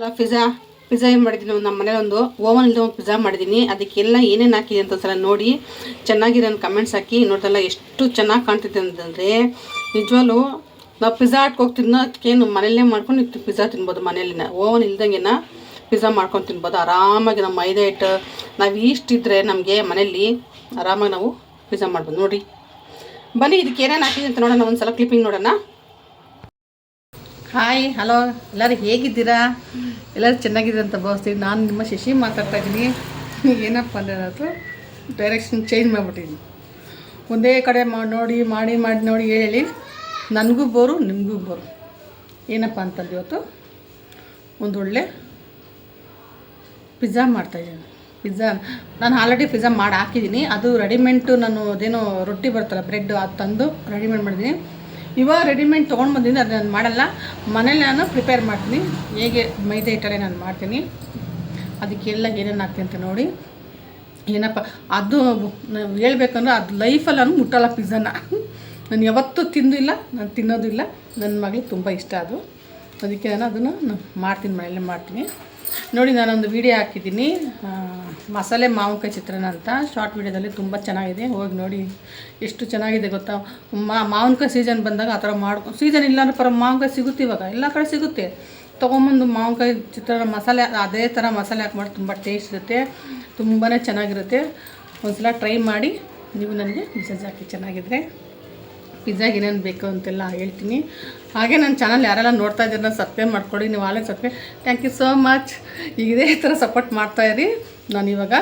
Pizza ಏನು ಮಾಡಿದ್ದೀನಿ, ನಮ್ಮ ಮನೇಲಿ ಒಂದು ಓವನ್ ಇಲ್ಲದೆ ಒಂದು ಪಿಜ್ಜಾ ಮಾಡಿದ್ದೀನಿ. ಅದಕ್ಕೆಲ್ಲ ಏನೇನು ಹಾಕಿದೆ ಅಂತ ಸಲ ನೋಡಿ ಚೆನ್ನಾಗಿರೋ ಕಮೆಂಟ್ಸ್ ಹಾಕಿ. ನೋಡ್ದಲ್ಲ ಎಷ್ಟು ಚೆನ್ನಾಗಿ ಕಾಣ್ತಿದೆ ಅಂತಂದರೆ ನಿಜವಾಗ್ಲೂ ನಾವು ಪಿಜ್ಜಾ ಹಾಟ್ಕೋಗಿ ತಿನ್ನೋದಕ್ಕೇನು ಮನೆಯಲ್ಲೇ ಮಾಡ್ಕೊಂಡು ಪಿಜ್ಜಾ ತಿನ್ಬೋದು. ಮನೆಯಲ್ಲಿನ ಓವನ್ ಇಲ್ದಂಗೆನ ಪಿಜ್ಜಾ ಮಾಡ್ಕೊಂಡು ತಿನ್ಬೋದು ಆರಾಮಾಗಿ. ನಮ್ಮ ಮೈದಾ ಹಿಟ್ಟು ನಾವು ಇಷ್ಟಿದ್ರೆ ನಮಗೆ ಮನೆಯಲ್ಲಿ ಆರಾಮಾಗಿ ನಾವು ಪಿಜ್ಜಾ ಮಾಡ್ಬೋದು. ನೋಡಿ ಬನ್ನಿ ಇದಕ್ಕೆ ಏನೇನು ಹಾಕಿದೆ ಅಂತ ನೋಡೋಣ, ಒಂದು ಸಲ ಕ್ಲಿಪ್ಪಿಂಗ್ ನೋಡೋಣ. ಹಾಯ್ ಹಲೋ, ಎಲ್ಲರೂ ಹೇಗಿದ್ದೀರಾ? ಎಲ್ಲರೂ ಚೆನ್ನಾಗಿದ್ದೀರ ಅಂತ ಭಾವಿಸ್ತೀವಿ. ನಾನು ನಿಮ್ಮ ಶಶಿ ಮಾತಾಡ್ತಾ ಇದ್ದೀನಿ. ಏನಪ್ಪ ಅಂದರೆ ಅದು ಡೈರೆಕ್ಷನ್ ಚೇಂಜ್ ಮಾಡಿಬಿಟ್ಟಿದ್ದೀನಿ. ಒಂದೇ ಕಡೆ ಮಾಡಿ ನೋಡಿ ಹೇಳಿ ನನಗೂ ಬೋರು ನಿಮಗೂ ಬೋರು. ಏನಪ್ಪ ಅಂತಂದು ಇವತ್ತು ಒಂದೊಳ್ಳೆ ಪಿಜ್ಜಾ ಮಾಡ್ತಾಯಿದ್ದೀನಿ. ನಾನು ಆಲ್ರೆಡಿ ಪಿಜ್ಜಾ ಮಾಡಿ ಹಾಕಿದ್ದೀನಿ. ಅದು ರೆಡಿಮೇಡು, ನಾನು ಅದೇನೋ ರೊಟ್ಟಿ ಬರ್ತಲ್ಲ ಬ್ರೆಡ್ ಅದು ತಂದು ರೆಡಿಮೇಡ್ ಮಾಡಿದ್ದೀನಿ. ಇವಾಗ ರೆಡಿಮೇಡ್ ತೊಗೊಂಡು ಬಂದಿದ್ದೀನಿ. ಅದು ನಾನು ಮಾಡಲ್ಲ, ಮನೇಲಿ ನಾನು ಪ್ರಿಪೇರ್ ಮಾಡ್ತೀನಿ. ಹೇಗೆ ಮೈದಾ ಹಿಟ್ಟಲ್ಲೇ ನಾನು ಮಾಡ್ತೀನಿ. ಅದಕ್ಕೆಲ್ಲ ಏನೇನು ಹಾಕ್ತೀನಿ ಅಂತ ನೋಡಿ. ಏನಪ್ಪ ಅದು ಹೇಳ್ಬೇಕಂದ್ರೆ ಅದು ಲೈಫಲ್ಲಿ ನಾನು ಮುಟ್ಟಲ್ಲ ಪಿಜ್ಜಾನ. ನಾನು ಯಾವತ್ತೂ ತಿಂದಿಲ್ಲ, ನಾನು ತಿನ್ನೋದು ಇಲ್ಲ. ನನ್ನ ಮಗಳಿಗೆ ತುಂಬ ಇಷ್ಟ ಅದು. ಅದಕ್ಕೆ ನಾನು ಅದನ್ನು ಮಾಡ್ತೀನಿ, ಮನೆಯಲ್ಲೇ ಮಾಡ್ತೀನಿ. ನೋಡಿ ನಾನೊಂದು ವಿಡಿಯೋ ಹಾಕಿದ್ದೀನಿ, ಮಸಾಲೆ ಮಾವಿನಕಾಯಿ ಚಿತ್ರಾನ್ನ ಅಂತ. ಶಾರ್ಟ್ ವಿಡಿಯೋದಲ್ಲಿ ತುಂಬ ಚೆನ್ನಾಗಿದೆ, ಹೋಗಿ ನೋಡಿ. ಎಷ್ಟು ಚೆನ್ನಾಗಿದೆ ಗೊತ್ತಾ. ಮಾವಿನಕಾಯಿ ಸೀಸನ್ ಬಂದಾಗ ಆ ಥರ ಸೀಸನ್ ಇಲ್ಲ ಅಂದ್ರೆ ಮಾವಿನಕಾಯಿ ಸಿಗುತ್ತೆ, ಇವಾಗ ಎಲ್ಲ ಕಡೆ ಸಿಗುತ್ತೆ. ತೊಗೊಂಬಂದು ಮಾವಿನಕಾಯಿ ಚಿತ್ರಾನ್ನ ಮಸಾಲೆ ಅದೇ ಥರ ಮಸಾಲೆ ಹಾಕಿ ಮಾಡಿ ತುಂಬ ಟೇಸ್ಟ್ ಇರುತ್ತೆ, ತುಂಬಾ ಚೆನ್ನಾಗಿರುತ್ತೆ. ಒಂದು ಸಲ ಟ್ರೈ ಮಾಡಿ ನೀವು. ನನಗೆ ಮೆಸೇಜ್ ಹಾಕಿ ಚೆನ್ನಾಗಿದ್ದರೆ. ಪಿಜ್ಜಾಗೆ ಏನೇನು ಬೇಕು ಅಂತೆಲ್ಲ ಹೇಳ್ತೀನಿ. ಹಾಗೆ ನನ್ನ ಚಾನಲ್ ಯಾರೆಲ್ಲ ನೋಡ್ತಾ ಇದ್ದೀರ ಸಬ್ಸ್ಕ್ರೈಬ್ ಮಾಡ್ಕೊಳ್ಳಿ. ನೀವು already subscribe, thank you so much. ಈಗ ಇದೇ ಥರ ಸಪೋರ್ಟ್ ಮಾಡ್ತಾಯಿರಿ. ನಾನಿವಾಗ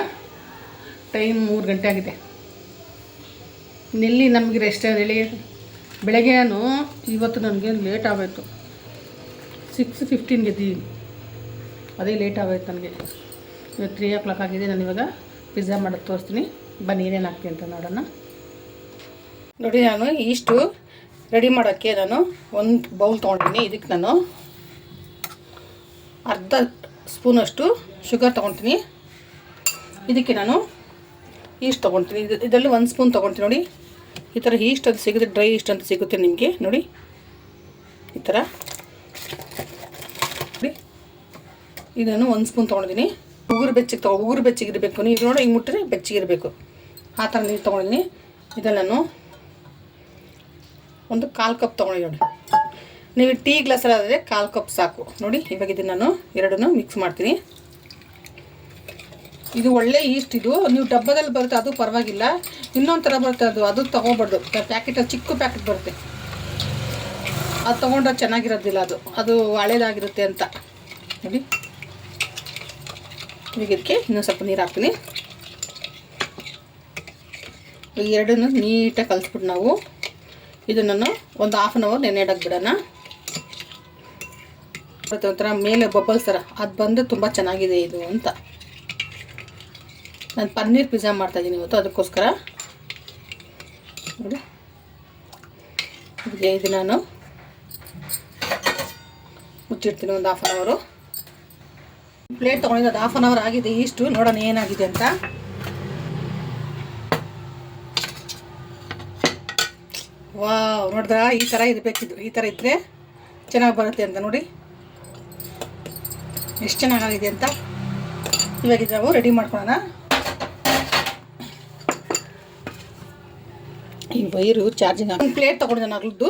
ಟೈಮ್ 3 ಗಂಟೆ ಆಗಿದೆ. ನೆಲ್ಲಿ ನಮಗೆ ರೆಸ್ಟ್ ಹೇಳಿ. ಬೆಳಗ್ಗೆ ನಾನು ಇವತ್ತು ನನಗೆ ಲೇಟ್ ಆಗೋಯ್ತು, 6:15 ಎದ್ದೀವಿ. ಅದೇ ಲೇಟ್ ಆಗೋಯ್ತು ನನಗೆ. ಇವತ್ತು 3 o'clock ಆಗಿದೆ. ನಾನು ಇವಾಗ ಪಿಜ್ಜಾ ಮಾಡೋದು ತೋರಿಸ್ತೀನಿ. ಬನ್ನಿ ಏನೇನು ಹಾಕ್ತೀನಿ ಅಂತ ನೋಡೋಣ. ನೋಡಿ ನಾನು ಇಷ್ಟು ರೆಡಿ ಮಾಡೋಕ್ಕೆ ನಾನು ಒಂದು ಬೌಲ್ ತೊಗೊಂಡಿದ್ದೀನಿ. ಇದಕ್ಕೆ ನಾನು ಅರ್ಧ ಸ್ಪೂನಷ್ಟು ಶುಗರ್ ತೊಗೊಳ್ತೀನಿ. ಇದಕ್ಕೆ ನಾನು ಈಸ್ಟ್ ತೊಗೊಳ್ತೀನಿ. ಇದರಲ್ಲಿ 1 ಸ್ಪೂನ್ ತೊಗೊಳ್ತೀನಿ. ನೋಡಿ ಈ ಥರ ಈಸ್ಟ್ ಅಂತ ಸಿಗುತ್ತೆ, ಡ್ರೈ ಈಸ್ಟ್ ಅಂತ ಸಿಗುತ್ತೆ ನಿಮಗೆ. ನೋಡಿ ಈ ಥರ ನೋಡಿ ಇದನ್ನು 1 ಸ್ಪೂನ್ ತೊಗೊಂಡಿದ್ದೀನಿ. ಉಗುರು ಬೆಚ್ಚಗಿರಬೇಕು. ನೀವು ನೋಡಿ ಹಿಂಗೆ ಮುಟ್ಟರೆ ಬೆಚ್ಚಗಿರಬೇಕು, ಆ ಥರ ನೀರು ತೊಗೊಂಡಿದ್ದೀನಿ. ಇದನ್ನು ನಾನು ಒಂದು 1/4 ಕಪ್ ತೊಗೊಂಡು. ನೋಡಿ ನೀವು ಟೀ ಗ್ಲಾಸಲ್ಲಾದರೆ 1/4 ಕಪ್ ಸಾಕು. ನೋಡಿ ಇವಾಗ ಇದನ್ನು ನಾನು ಎರಡನ್ನೂ ಮಿಕ್ಸ್ ಮಾಡ್ತೀನಿ. ಇದು ಒಳ್ಳೆ ಈಸ್ಟ್. ಇದು ನೀವು ಡಬ್ಬದಲ್ಲಿ ಬರುತ್ತೆ ಅದು ಪರವಾಗಿಲ್ಲ. ಇನ್ನೊಂದು ಥರ ಬರುತ್ತೆ ಅದು ತೊಗೊಬಾರ್ದು. ಪ್ಯಾಕೆಟಲ್ಲಿ ಚಿಕ್ಕ ಪ್ಯಾಕೆಟ್ ಬರುತ್ತೆ, ಅದು ತೊಗೊಂಡ್ರೆ ಚೆನ್ನಾಗಿರೋದಿಲ್ಲ. ಅದು ಹಳೇದಾಗಿರುತ್ತೆ ಅಂತ. ನೋಡಿ ಈಗ ಇದಕ್ಕೆ ಇನ್ನೊಂದು ಸ್ವಲ್ಪ ನೀರು ಹಾಕ್ತೀನಿ. ಈ ಎರಡನ್ನೂ ನೀಟಾಗಿ ಕಲಿಸ್ಬಿಟ್ಟು ನಾವು ಇದನ್ನು ಒಂದು 1/2 hour ನೆನೆ ಇಡಕ್ಕೆ ಬಿಡೋಣ. ಮತ್ತು ಒಂಥರ ಮೇಲೆ ಬಬಲ್ಸ್ ಥರ ಅದು ಬಂದು ತುಂಬ ಚೆನ್ನಾಗಿದೆ ಇದು ಅಂತ. ನಾನು ಪನ್ನೀರ್ ಪಿಜ್ಜಾ ಮಾಡ್ತಾಯಿದ್ದೀನಿ ಇವತ್ತು, ಅದಕ್ಕೋಸ್ಕರ. ನೋಡಿ ಇದು ನಾನು ಮುಚ್ಚಿಡ್ತೀನಿ ಒಂದು 1/2 hour. ಪ್ಲೇಟ್ ತೊಗೊಂಡಿದ್ದು ಅದು 1/2 hour ಆಗಿದೆ. ಇಷ್ಟು ನೋಡೋಣ ಏನಾಗಿದೆ ಅಂತ. ವಾವ್, ನೋಡಿದ್ರಾ? ಈ ಥರ ಇರಬೇಕಿದ್ದು. ಈ ಥರ ಇದ್ದರೆ ಚೆನ್ನಾಗಿ ಬರುತ್ತೆ ಅಂತ. ನೋಡಿ ಎಷ್ಟು ಚೆನ್ನಾಗಿದೆ ಅಂತ. ಇವಾಗ ನಾವು ರೆಡಿ ಮಾಡ್ಕೊಳ್ಳೋಣ. ಈ ವೈರು ಚಾರ್ಜಿಂಗ್ ಒಂದು ಪ್ಲೇಟ್ ತೊಗೊಂಡಿದ್ದೀನಿ ಅಗ್ಲದ್ದು.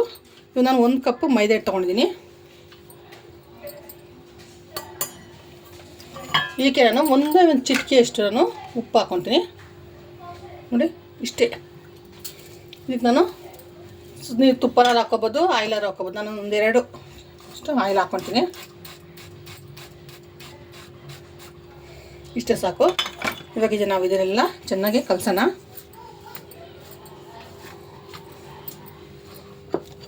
ಇವಾಗ ನಾನು 1 ಕಪ್ ಮೈದಾ ಹಿಟ್ಟು ತೊಗೊಂಡಿದ್ದೀನಿ. ಇದಕ್ಕೆ ನಾನು ಒಂದು ಚಿಟಿಕೆಯಷ್ಟು ನಾನು ಉಪ್ಪು ಹಾಕ್ಕೊತೀನಿ. ನೋಡಿ ಇಷ್ಟೇ. ಇದಕ್ಕೆ ನಾನು ನೀವು ತುಪ್ಪನಾರು ಹಾಕ್ಕೋಬೋದು, ಆಯಿಲಾರು ಹಾಕ್ಕೋಬೋದು. ನಾನು 1-2 ಅಷ್ಟು ಆಯಿಲ್ ಹಾಕ್ಕೊತೀನಿ. ಇಷ್ಟೇ ಸಾಕು. ಇವಾಗ ಇದು ನಾವು ಇದನ್ನೆಲ್ಲ ಚೆನ್ನಾಗಿ ಕಲಸೋಣ.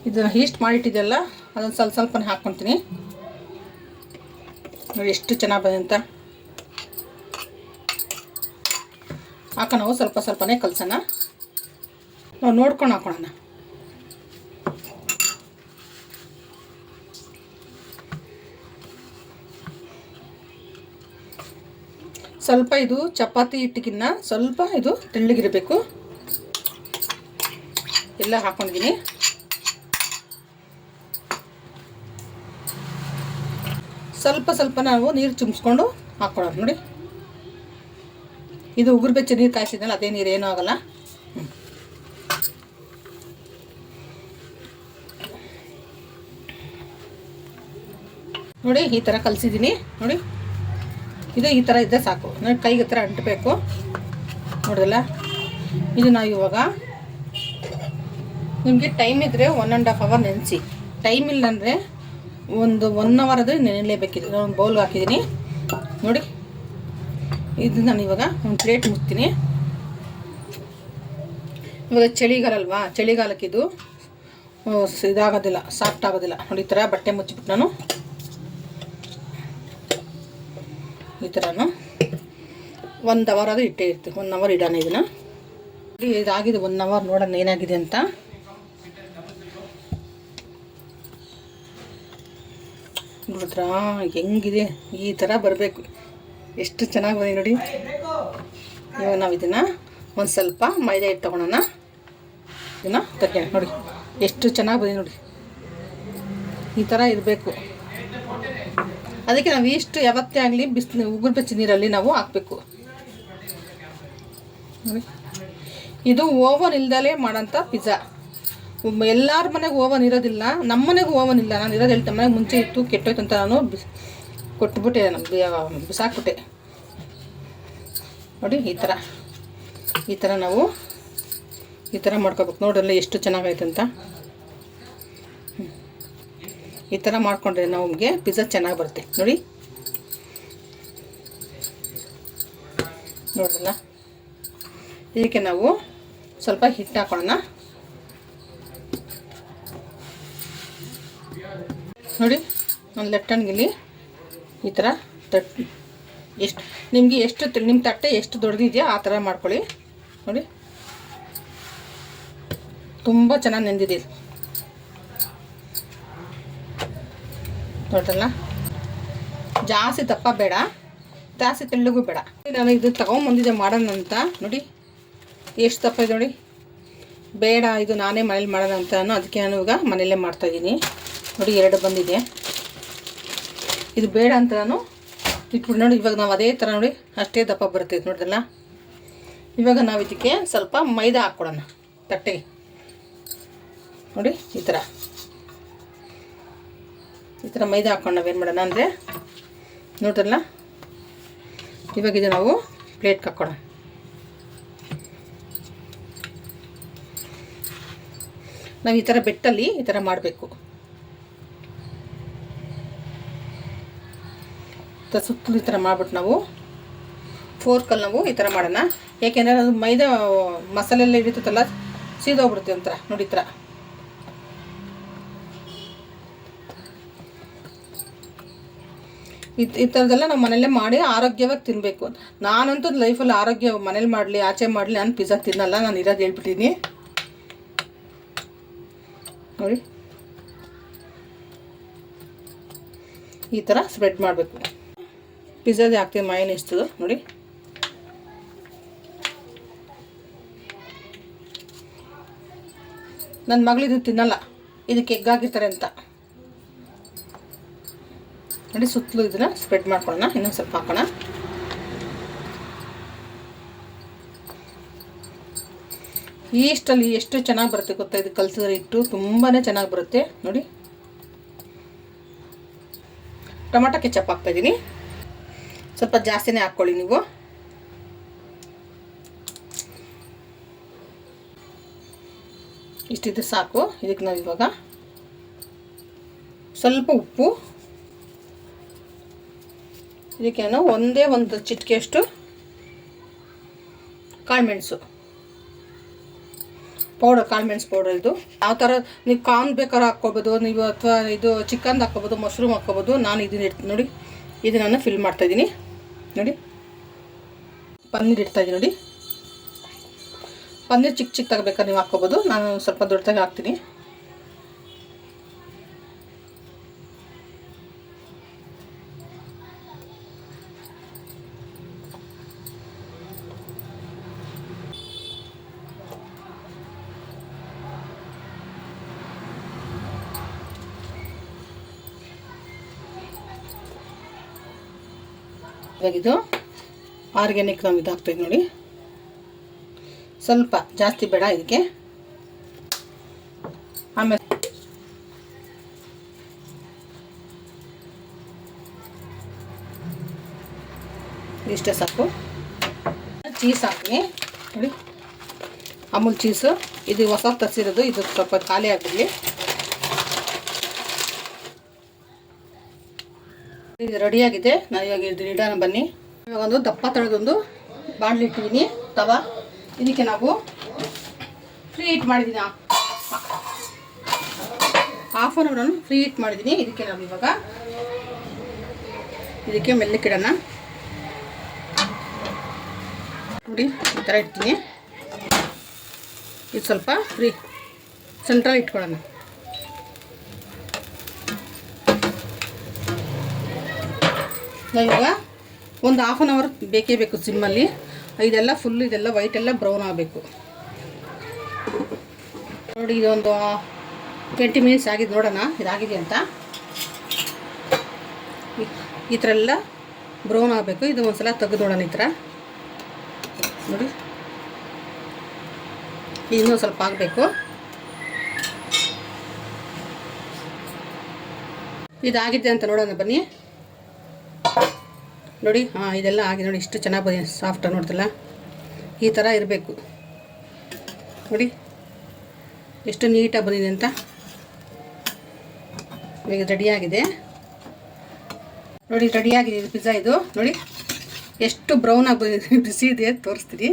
ಇದನ್ನು ಈಸ್ಟ್ ಮಾಡಿಟ್ಟಿದ್ದೆಲ್ಲ ಅದನ್ನು ಸ್ವಲ್ಪನೇ ಹಾಕ್ಕೊತೀನಿ. ನೋಡಿ ಎಷ್ಟು ಚೆನ್ನಾಗಿ ಬಂದೆ ಅಂತ. ನಾವು ಸ್ವಲ್ಪನೇ ಕಲಸೋಣ. ನಾವು ನೋಡ್ಕೊಂಡು ಹಾಕೋಣ. ಸ್ವಲ್ಪ ಇದು ಚಪಾತಿ ಹಿಟ್ಟಿಗಿನ್ನ ಸ್ವಲ್ಪ ಇದು ತೆಳ್ಳಗಿರಬೇಕು. ಎಲ್ಲ ಹಾಕೊಂಡಿದ್ದೀನಿ. ಸ್ವಲ್ಪ ಸ್ವಲ್ಪ ನಾವು ನೀರು ಚಿಮ್ಸ್ಕೊಂಡು ಹಾಕ್ಕೊಳ್ಳೋಣ. ನೋಡಿ, ಇದು ಉಗುರು ಬೆಚ್ಚ ನೀರು ಕಾಯಿಸಿದ್ನಲ್ಲ ಅದೇ ನೀರು, ಏನೂ ಆಗೋಲ್ಲ. ನೋಡಿ ಈ ಥರ ಕಲಿಸಿದ್ದೀನಿ. ನೋಡಿ ಇದು ಈ ಥರ ಇದ್ದರೆ ಸಾಕು. ನೋಡಿ ಕೈಗೆ ಹತ್ರ ಅಂಟಬೇಕು. ನೋಡಿಲ್ಲ, ಇದು ನಾವು ಇವಾಗ ನಿಮಗೆ ಟೈಮ್ ಇದ್ದರೆ 1.5 ಅವರ್ ನೆನೆಸಿ. ಟೈಮ್ ಇಲ್ಲ ಅಂದರೆ ಒಂದು 1 ಅವರ್ ಆದರೆ ನೆನೆಯಲೇಬೇಕಿದೆ. ನಾನು ಒಂದು ಬೌಲ್ಗೆ ಹಾಕಿದ್ದೀನಿ. ನೋಡಿ, ಇದು ನಾನು ಇವಾಗ ಒಂದು ಪ್ಲೇಟ್ ಮುಚ್ತೀನಿ. ಇವಾಗ ಚಳಿಗಾಲ ಅಲ್ವಾ, ಚಳಿಗಾಲಕ್ಕೆ ಇದು ಇದಾಗೋದಿಲ್ಲ, ಸಾಫ್ಟ್ ಆಗೋದಿಲ್ಲ. ನೋಡಿ ಈ ಥರ ಬಟ್ಟೆ ಮುಚ್ಚಿಬಿಟ್ಟು ನಾನು ಈ ಥರನು 1 ಅವರ್ ಅದು ಇಟ್ಟೇ ಇರ್ತೀವಿ. 1 ಅವರ್ ಇಡೋಣ ಇದನ್ನು. ಇದಾಗಿದೆ 1 ಅವರ್. ನೋಡೋಣ ಏನಾಗಿದೆ ಅಂತ. ನೋಡಿದ್ರಾ ಹೆಂಗಿದೆ? ಈ ಥರ ಬರಬೇಕು. ಎಷ್ಟು ಚೆನ್ನಾಗಿ ಬಂದಿದೆ ನೋಡಿ. ಇವಾಗ ನಾವು ಇದನ್ನು ಒಂದು ಸ್ವಲ್ಪ ಮೈದಾ ಹಿಟ್ಟು ತೊಗೊಳೋಣ. ಇದನ್ನು ತೆಗೆಯೋಣ. ನೋಡಿ ಎಷ್ಟು ಚೆನ್ನಾಗಿ ಬಂದಿದೆ ನೋಡಿ. ಈ ಥರ ಇರಬೇಕು. ಅದಕ್ಕೆ ನಾವು ಇಷ್ಟು ಯಾವತ್ತೇ ಆಗಲಿ ಉಗುರು ಬೆಚ್ಚ ನೀರಲ್ಲಿ ನಾವು ಹಾಕಬೇಕು. ನೋಡಿ, ಇದು ಓವನ್ ಇಲ್ದಲೇ ಮಾಡೋಂಥ ಪಿಜ್ಜಾ. ಎಲ್ಲರ ಮನೆಗೂ ಓವನ್ ಇರೋದಿಲ್ಲ, ನಮ್ಮ ಮನೆಗೂ ಓವನ್ ಇಲ್ಲ. ನಾನು ಇರೋದು ಹೇಳ್ತಾ ಮನೆಗೆ ಮುಂಚೆ ಇತ್ತು, ಕೆಟ್ಟೋಯ್ತು ಅಂತ ನಾನು ಕೊಟ್ಬಿಟ್ಟೆ, ಬಿಸಾಕ್ಬಿಟ್ಟೆ. ನೋಡಿ ಈ ಥರ ನಾವು ಈ ಥರ ಮಾಡ್ಕೋಬೇಕು. ನೋಡಲ್ಲ ಎಷ್ಟು ಚೆನ್ನಾಗೈತೆ ಅಂತ. ಈ ಥರ ಮಾಡಿಕೊಂಡ್ರೆ ನಮಗೆ ಪಿಜ್ಜಾ ಚೆನ್ನಾಗಿ ಬರುತ್ತೆ. ನೋಡಿ ನೋಡಲ್ಲ. ಇದಕ್ಕೆ ನಾವು ಸ್ವಲ್ಪ ಹಿಟ್ಟು ಹಾಕೊಳ್ಳೋಣ. ನೋಡಿ, ಒಂದು ಲೆಟ್ಟನ್ಗಿಲಿ ಈ ಥರ ಎಷ್ಟು ನಿಮಗೆ ಎಷ್ಟು ನಿಮ್ಮ ತಟ್ಟೆ ಎಷ್ಟು ದೊಡ್ಡದಿದೆಯೋ ಆ ಥರ ಮಾಡ್ಕೊಳ್ಳಿ. ನೋಡಿ ತುಂಬ ಚೆನ್ನಾಗಿ ನೆಂದಿದೆ. ನೋಡಲ್ಲ, ಜಾಸ್ತಿ ದಪ್ಪ ಬೇಡ, ಜಾಸ್ತಿ ತೆಳ್ಳಗೂ ಬೇಡ. ನಾನು ಇದು ತೊಗೊಂಬಂದಿದ್ದೆ ಮಾಡೋಣ ಅಂತ. ನೋಡಿ ಎಷ್ಟು ದಪ್ಪ ಇದೆ ನೋಡಿ. ಬೇಡ, ಇದು ನಾನೇ ಮನೇಲಿ ಮಾಡೋಣ ಅಂತ ಅದಕ್ಕೆ ನಾನು ಈಗ ಮನೆಯಲ್ಲೇ ಮಾಡ್ತಾಯಿದ್ದೀನಿ. ನೋಡಿ 2 ಬಂದಿದೆ. ಇದು ಬೇಡ ಅಂತ ನಾನು ಇಟ್ಬಿಟ್ಟು ನೋಡಿ. ಇವಾಗ ನಾವು ಅದೇ ಥರ ನೋಡಿ ಅಷ್ಟೇ ದಪ್ಪ ಬರುತ್ತೆ ನೋಡಿದಲ್ಲ. ಇವಾಗ ನಾವು ಇದಕ್ಕೆ ಸ್ವಲ್ಪ ಮೈದಾ ಹಾಕ್ಕೊಡೋಣ ತಟ್ಟೆಗೆ. ನೋಡಿ ಈ ಥರ ಮೈದಾ ಹಾಕ್ಕೊಂಡು ನಾವೇನು ಮಾಡೋಣ ಅಂದರೆ ನೋಡ್ರಲ್ಲ. ಇವಾಗ ಇದು ನಾವು ಪ್ಲೇಟ್ಗೆ ಹಾಕ್ಕೊಳ. ನಾವು ಈ ಥರ ಬೆಟ್ಟಲ್ಲಿ ಈ ಥರ ಮಾಡಬೇಕು. ಸುತ್ತಲೂ ಈ ಥರ ಮಾಡ್ಬಿಟ್ಟು ನಾವು ಫೋರ್ಕಲ್ಲಿ ನಾವು ಈ ಥರ ಮಾಡೋಣ. ಏಕೆಂದರೆ ಅದು ಮೈದಾ ಮಸಾಲೆ ಎಲ್ಲ ಹಿಡಿತಲ್ಲ, ಸೀದೋಗ್ಬಿಡುತ್ತೆ ಒಂಥರ. ನೋಡಿ ಈ ಥರ ಈ ಥರದ್ದೆಲ್ಲ ನಾವು ಮನೇಲೇ ಮಾಡಿ ಆರೋಗ್ಯವಾಗಿ ತಿನ್ನಬೇಕು. ನಾನಂತೂ ಲೈಫಲ್ಲಿ ಆರೋಗ್ಯ ಮನೇಲಿ ಮಾಡಲಿ ಆಚೆ ಮಾಡಲಿ ನಾನು ಪಿಜ್ಜಾ ತಿನ್ನಲ್ಲ. ನಾನು ಇರೋದು ಹೇಳ್ಬಿಟ್ಟಿದ್ದೀನಿ. ನೋಡಿ ಈ ಥರ ಸ್ಪ್ರೆಡ್ ಮಾಡಬೇಕು. ಪಿಜ್ಜಾದೇ ಹಾಕ್ತೀನಿ ಮಯೋನೀಸ್. ನೋಡಿ ನನ್ನ ಮಗಳಿದು ತಿನ್ನಲ್ಲ, ಇದಕ್ಕೆ ಎಗ್ ಹಾಕಿರ್ತಾರೆ ಅಂತ. ನೋಡಿ ಸುತ್ತಲೂ ಇದನ್ನು ಸ್ಪ್ರೆಡ್ ಮಾಡ್ಕೊಳ್ಳೋಣ. ಇನ್ನೊಂದು ಸ್ವಲ್ಪ ಹಾಕೋಣ. ಈಸ್ಟಲ್ಲಿ ಎಷ್ಟು ಚೆನ್ನಾಗಿ ಬರುತ್ತೆ ಗೊತ್ತಾ? ಇದು ಕಲಸಿದ್ರೆ ಹಿಟ್ಟು ತುಂಬಾ ಚೆನ್ನಾಗಿ ಬರುತ್ತೆ. ನೋಡಿ ಟೊಮಾಟೊ ಕೆಚಪ್ ಹಾಕ್ತಾಯಿದ್ದೀನಿ. ಸ್ವಲ್ಪ ಜಾಸ್ತಿನೇ ಹಾಕ್ಕೊಳ್ಳಿ ನೀವು. ಇಷ್ಟಿದ್ರೆ ಸಾಕು. ಇದಕ್ಕೆ ನಾವು ಇವಾಗ ಸ್ವಲ್ಪ ಉಪ್ಪು, ಇದಕ್ಕೆ ನಾನು ಒಂದೇ ಒಂದು ಚಿಟಿಕೆಯಷ್ಟು ಕಾಳುಮೆಣಸು ಪೌಡರ್, ಕಾಳುಮೆಣಸು ಪೌಡರ್. ಇದು ಯಾವ ಥರ ನೀವು ಕಾರ್ನ್ ಬೇಕಾದ್ರೆ ಹಾಕ್ಕೊಬೋದು ನೀವು, ಅಥವಾ ಇದು ಚಿಕನ್ದು ಹಾಕ್ಕೊಬೋದು, ಮಶ್ರೂಮ್ ಹಾಕ್ಕೊಬೋದು. ನಾನು ಇದನ್ನ ಇಡ್ತೀನಿ ನೋಡಿ. ಇದು ನಾನು ಫಿಲ್ ಮಾಡ್ತಾಯಿದ್ದೀನಿ. ನೋಡಿ ಪನ್ನೀರ್ ಇಡ್ತಾಯಿದ್ದೀನಿ. ನೋಡಿ ಪನ್ನೀರ್ ಚಿಕ್ಕ ಚಿಕ್ಕ ತಗೋಬೇಕಾದ್ರೆ ನೀವು ಹಾಕ್ಕೊಬೋದು. ನಾನು ಸ್ವಲ್ಪ ದೊಡ್ಡದಾಗಿ ಹಾಕ್ತೀನಿ. ಇವಾಗ ಇದು ಆರ್ಗ್ಯಾನಿಕ್ ನಾವು ಇದಾಗ್ತದೆ ನೋಡಿ, ಸ್ವಲ್ಪ ಜಾಸ್ತಿ ಬೇಡ ಇದಕ್ಕೆ. ಆಮೇಲೆ ಇಷ್ಟೇ ಸಾಕು. ಚೀಸ್ ಹಾಕಿ ನೋಡಿ, ಅಮೂಲ್ ಚೀಸು. ಇದು ಹೊಸ ತರಿಸಿರೋದು, ಇದು ಸ್ವಲ್ಪ ಖಾಲಿ ಆಗಿರಲಿ. ಇದು ರೆಡಿಯಾಗಿದೆ. ನಾನು ಇವಾಗ ಇದು ಇಡೋಣ ಬನ್ನಿ. ಇವಾಗ ಒಂದು ದಪ್ಪ ತಳದೊಂದು ಬಾಣಲಿ ಇಟ್ಟಿದ್ದೀನಿ, ತವಾ. ಇದಕ್ಕೆ ನಾವು ಫ್ರೀ ಹೀಟ್ ಮಾಡಿದ್ದೀನಿ, half an hour preheat ಮಾಡಿದ್ದೀನಿ. ಇದಕ್ಕೆ ನಾವು ಇವಾಗ ಇದಕ್ಕೆ ಮೆಲ್ಲಕ್ಕಿಡೋಣ ನೋಡಿ, ಈ ಥರ ಇಡ್ತೀನಿ. ಇದು ಸ್ವಲ್ಪ ಫ್ರೀ ಸೆಂಟ್ರಲ್ಲಿ ಇಟ್ಕೊಳ್ಳೋಣ. ಇವಾಗ ಒಂದು ಹಾಫ್ ಆನ್ ಅವರ್ ಬೇಕೇ ಬೇಕು ಸಿಮ್ಮಲ್ಲಿ. ಇದೆಲ್ಲ ಫುಲ್, ಇದೆಲ್ಲ ವೈಟೆಲ್ಲ ಬ್ರೌನ್ ಆಗಬೇಕು ನೋಡಿ. ಇದೊಂದು 20 ಮಿನಿಟ್ಸ್ ಆಗಿದೆ, ನೋಡೋಣ ಇದಾಗಿದೆ ಅಂತ. ಈ ಥರ ಎಲ್ಲ ಬ್ರೌನ್ ಆಗಬೇಕು. ಇದು ಒಂದು ಸಲ ತೆಗೆದು ನೋಡೋಣ ಈ ಥರ ನೋಡಿ. ಇನ್ನೂ ಸ್ವಲ್ಪ ಆಗಬೇಕು. ಇದಾಗಿದೆ ಅಂತ ನೋಡೋಣ ಬನ್ನಿ ನೋಡಿ. ಹಾಂ, ಇದೆಲ್ಲ ಆಗಿದೆ ನೋಡಿ, ಇಷ್ಟು ಚೆನ್ನಾಗಿ ಬಂದಿದೆ, ಸಾಫ್ಟ್ ನೋಡ್ತಲ್ಲ. ಈ ಥರ ಇರಬೇಕು ನೋಡಿ, ಎಷ್ಟು ನೀಟಾಗಿ ಬಂದಿದೆ ಅಂತ. ಈಗ ರೆಡಿಯಾಗಿದೆ ನೋಡಿ, ರೆಡಿಯಾಗಿದೆ ಇದು ಪಿಜ್ಜಾ. ಇದು ನೋಡಿ ಎಷ್ಟು ಬ್ರೌನ್ ಆಗಿ ಬಂದಿದೆ, ಬಿಸಿ ಇದೆ, ತೋರಿಸ್ತೀನಿ.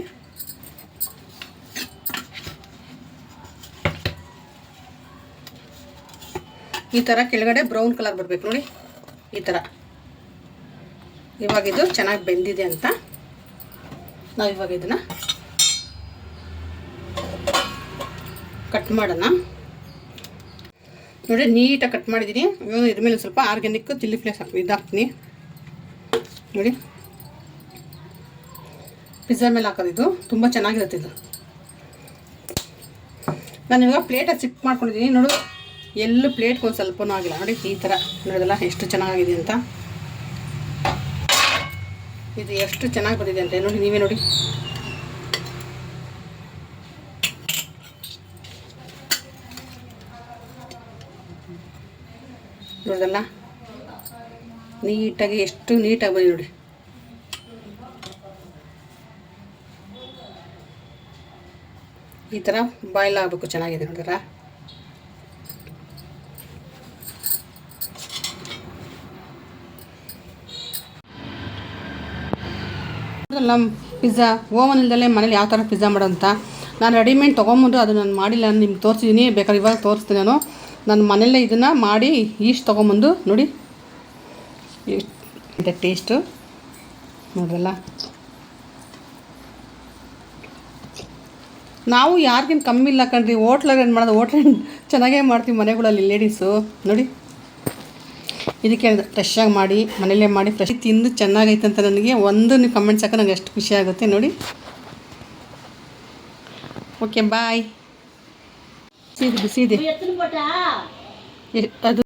ಈ ಥರ ಕೆಳಗಡೆ ಬ್ರೌನ್ ಕಲರ್ ಬರಬೇಕು ನೋಡಿ, ಈ ಥರ. ಇವಾಗ ಇದು ಚೆನ್ನಾಗಿ ಬೆಂದಿದೆ ಅಂತ ನಾವು ಇವಾಗ ಇದನ್ನು ಕಟ್ ಮಾಡೋಣ ನೋಡಿ. ನೀಟಾಗಿ ಕಟ್ ಮಾಡಿದ್ದೀನಿ. ಇದ್ರ ಮೇಲೆ ಸ್ವಲ್ಪ ಆರ್ಗ್ಯಾನಿಕ್ ಚಿಲ್ಲಿ ಫ್ಲೇಕ್ಸ್ ಇದಾಕ್ತೀನಿ ನೋಡಿ. ಪಿಜ್ಜಾ ಮೇಲೆ ಹಾಕೋದು, ಇದು ತುಂಬ ಚೆನ್ನಾಗಿರುತ್ತೆ. ಇದು ನಾನು ಇವಾಗ ಪ್ಲೇಟಾಗಿ ಶಿಫ್ಟ್ ಮಾಡ್ಕೊಂಡಿದ್ದೀನಿ ನೋಡು. ಎಲ್ಲೂ ಪ್ಲೇಟ್ಗೆ ಒಂದು ಸ್ವಲ್ಪನೂ ಆಗಿಲ್ಲ ನೋಡಿ. ಈ ಥರ ನೋಡೋದಲ್ಲ ಎಷ್ಟು ಚೆನ್ನಾಗಿದೆ ಅಂತ. ಇದು ಎಷ್ಟು ಚೆನ್ನಾಗಿ ಬಂದಿದೆ ಅಂತ ನೋಡಿ, ನೀವೇ ನೋಡಿ. ನೋಡೋದಲ್ಲ ನೀಟಾಗಿ, ಎಷ್ಟು ನೀಟಾಗಿ ಬಂದಿದೆ ನೋಡಿ. ಈ ಥರ ಬಾಯ್ಲ್ ಆಗಬೇಕು, ಚೆನ್ನಾಗಿದೆ ನೋಡಿದ್ರ. ನಮ್ಮ ಪಿಜ್ಜಾ ಓವನ್ ಇಲ್ದಲ್ಲೇ ಮನೇಲಿ ಯಾವ ಥರ ಪಿಜ್ಜಾ ಮಾಡೋಂತ ನಾನು ರೆಡಿಮೇಡ್ ತೊಗೊಂಬಂದು ಅದು ನಾನು ಮಾಡಿಲ್ಲ, ನಾನು ನಿಮ್ಗೆ ತೋರಿಸಿದ್ದೀನಿ. ಬೇಕಾದ್ರೆ ಇವಾಗ ತೋರಿಸ್ತೀನಿ. ನಾನು ಮನೆಯಲ್ಲೇ ಇದನ್ನು ಮಾಡಿ ಈಸ್ಟ್ ತೊಗೊಂಬಂದು ನೋಡಿ, ಎಷ್ಟು ಟೇಸ್ಟು ನೋಡ್ರಲ್ಲ. ನಾವು ಯಾರಿಗಿಂತ ಕಮ್ಮಿ ಇಲ್ಲ ಕಣ್ರಿ. ಹೋಟ್ಲಾಗ ಏನು ಮಾಡೋದು, ಹೋಟ್ಲ್ ಚೆನ್ನಾಗೇ ಮಾಡ್ತೀವಿ ಮನೆಗಳಲ್ಲಿ ಲೇಡೀಸು ನೋಡಿ. ಇದಕ್ಕೆ ಫ್ರೆಶ್ಶಾಗಿ ಮಾಡಿ, ಮನೆಯಲ್ಲೇ ಮಾಡಿ ಫ್ರೆಶ್ ತಿಂದು ಚೆನ್ನಾಗೈತೆ ಅಂತ ನನಗೆ ಒಂದು ನೀವು ಕಮೆಂಟ್ಸ್ ಹಾಕೋ ನನಗೆ ಎಷ್ಟು ಖುಷಿ ಆಗುತ್ತೆ ನೋಡಿ. Okay bye. ಬಿಸಿ ಇದೆ ಅದು.